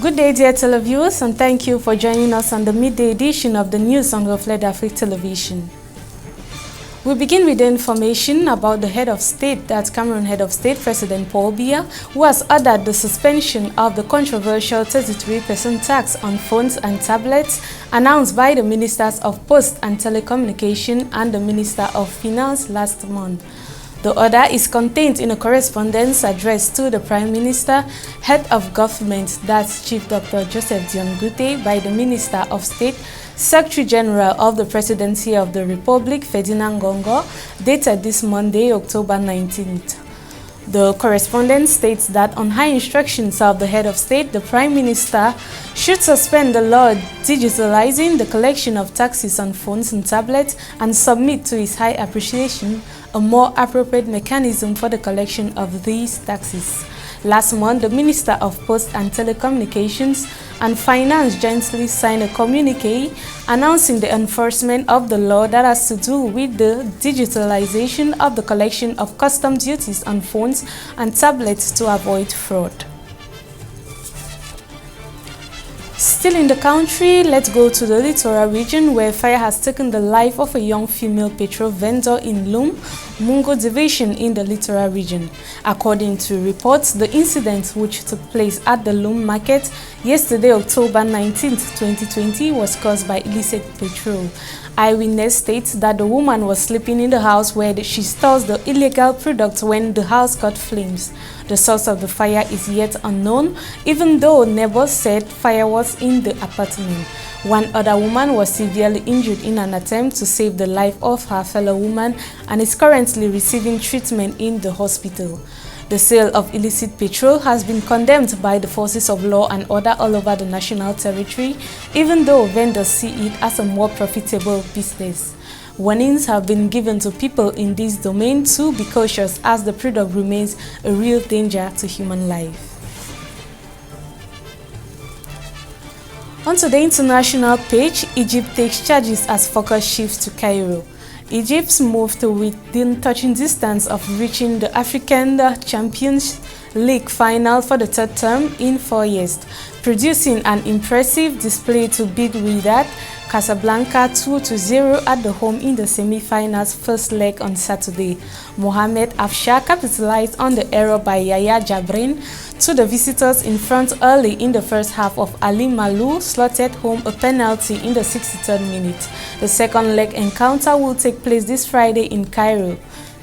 Good day, dear televiewers, and thank you for joining us on the midday edition of the news on Reflect Africa Television. We begin with the information about the head of state, that's Cameroon head of state, President Paul Biya, who has ordered the suspension of the controversial 33% tax on phones and tablets announced by the Ministers of Post and Telecommunication and the Minister of Finance last month. The order is contained in a correspondence addressed to the Prime Minister, Head of Government, that's Chief Dr. Joseph Dion-Gute, by the Minister of State, Secretary General of the Presidency of the Republic, Ferdinand Gongo, dated this Monday, October 19th. The correspondence states that on high instructions of the Head of State, the Prime Minister should suspend the law digitalizing the collection of taxes on phones and tablets and submit to his high appreciation a more appropriate mechanism for the collection of these taxes. Last month, the Minister of Post and Telecommunications and Finance jointly signed a communique announcing the enforcement of the law that has to do with the digitalization of the collection of custom duties on phones and tablets to avoid fraud. Still in the country, let's go to the Littora region where fire has taken the life of a young female petrol vendor in Lum, Mungo division in the Littora region. According to reports, the incident, which took place at the Lum market yesterday, October 19, 2020, was caused by illicit petrol. Eyewitness states that the woman was sleeping in the house where she stores the illegal product when the house caught flames. The source of the fire is yet unknown, even though neighbors said fire was in the apartment. One other woman was severely injured in an attempt to save the life of her fellow woman and is currently receiving treatment in the hospital. The sale of illicit petrol has been condemned by the forces of law and order all over the national territory, even though vendors see it as a more profitable business. Warnings have been given to people in this domain to be cautious as the product remains a real danger to human life. Onto the international page, Egypt takes charges as focus shifts to Cairo. Egypt's move to within touching distance of reaching the African Champions League final for the third term in 4 years, producing an impressive display to beat Wydad Casablanca 2-0 at the home in the semi-finals first leg on Saturday. Mohamed Afshar capitalized on the error by Yaya Jabrin to the visitors in front early in the first half of Ali Malou slotted home a penalty in the 63rd minute. The second leg encounter will take place this Friday in Cairo.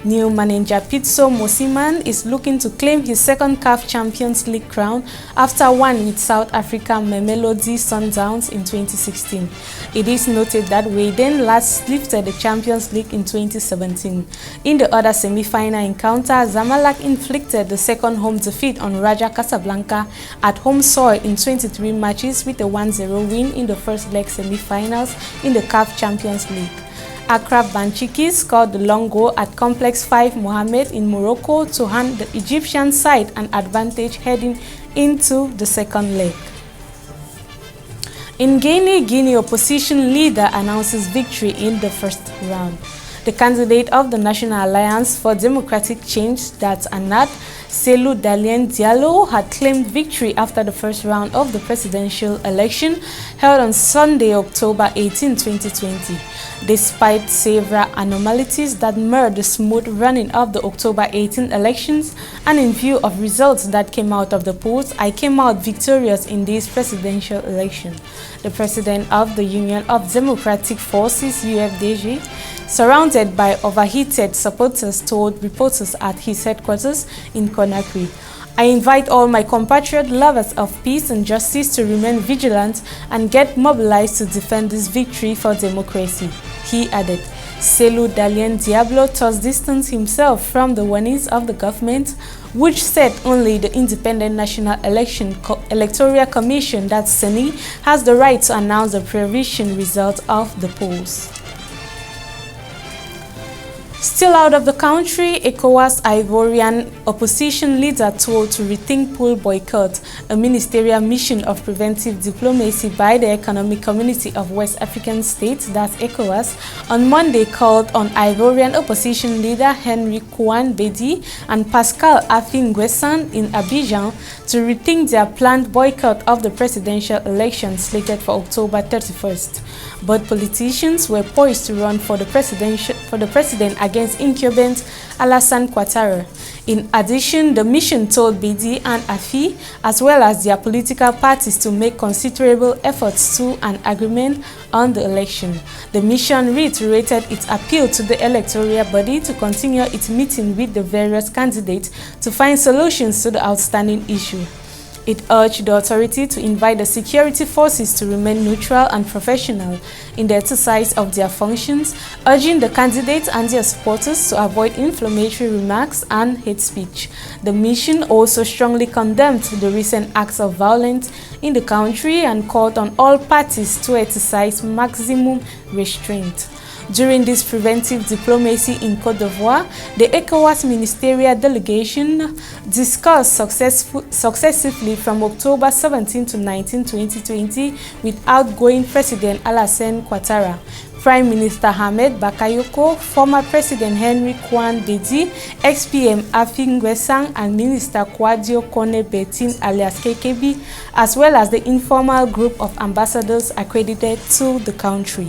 New manager Pitso Mosiman is looking to claim his second CAF Champions League crown after one with South Africa Mamelodi Sundowns in 2016. It is noted that Wydad last lifted the Champions League in 2017. In the other semi-final encounter, Zamalek inflicted the second home defeat on Raja Casablanca at home soil in 23 matches with a 1-0 win in the first leg semi-finals in the CAF Champions League. Akrab Banchiki scored the long goal at Complex 5 Mohammed in Morocco to hand the Egyptian side an advantage heading into the second leg. In Guinea opposition leader announces victory in the first round. The candidate of the National Alliance for Democratic Change, that's ANAD, Cellou Dalein Diallo, had claimed victory after the first round of the presidential election held on Sunday, October 18, 2020. Despite several anomalies that marred the smooth running of the October 18 elections and in view of results that came out of the polls, I came out victorious in this presidential election. The president of the Union of Democratic Forces, UFDG, surrounded by overheated supporters, told reporters at his headquarters in Conakry. I invite all my compatriot lovers of peace and justice to remain vigilant and get mobilized to defend this victory for democracy, he added. Cellou Dalein Diallo thus distanced himself from the warnings of the government, which said only the Independent National Electoral Commission, that's CENI, has the right to announce the provisional result of the polls. Still out of the country, ECOWAS Ivorian opposition leader told to rethink pool boycott, a ministerial mission of preventive diplomacy by the Economic Community of West African States, that's ECOWAS, on Monday called on Ivorian opposition leader Henry Kouan Bedi and Pascal Affi N'Guessan in Abidjan to rethink their planned boycott of the presidential election slated for October 31st. Both politicians were poised to run for the president against incumbent Alassane Ouattara. In addition, the mission told Bedi and Affi, as well as their political parties, to make considerable efforts to an agreement on the election. The mission reiterated its appeal to the electoral body to continue its meeting with the various candidates to find solutions to the outstanding issue. It urged the authority to invite the security forces to remain neutral and professional in the exercise of their functions, urging the candidates and their supporters to avoid inflammatory remarks and hate speech. The mission also strongly condemned the recent acts of violence in the country and called on all parties to exercise maximum restraint. During this preventive diplomacy in Côte d'Ivoire, the ECOWAS ministerial delegation discussed successively from October 17 to 19, 2020 with outgoing President Alassane Ouattara, Prime Minister Ahmed Bakayoko, former President Henry Kouan Bedi, ex-PM Affi N'Guessan, and Minister Kwadio Kone Betin alias KKB, as well as the informal group of ambassadors accredited to the country.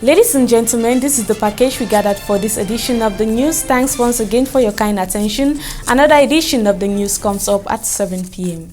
Ladies and gentlemen, this is the package we gathered for this edition of the news. Thanks once again for your kind attention. Another edition of the news comes up at 7 p.m.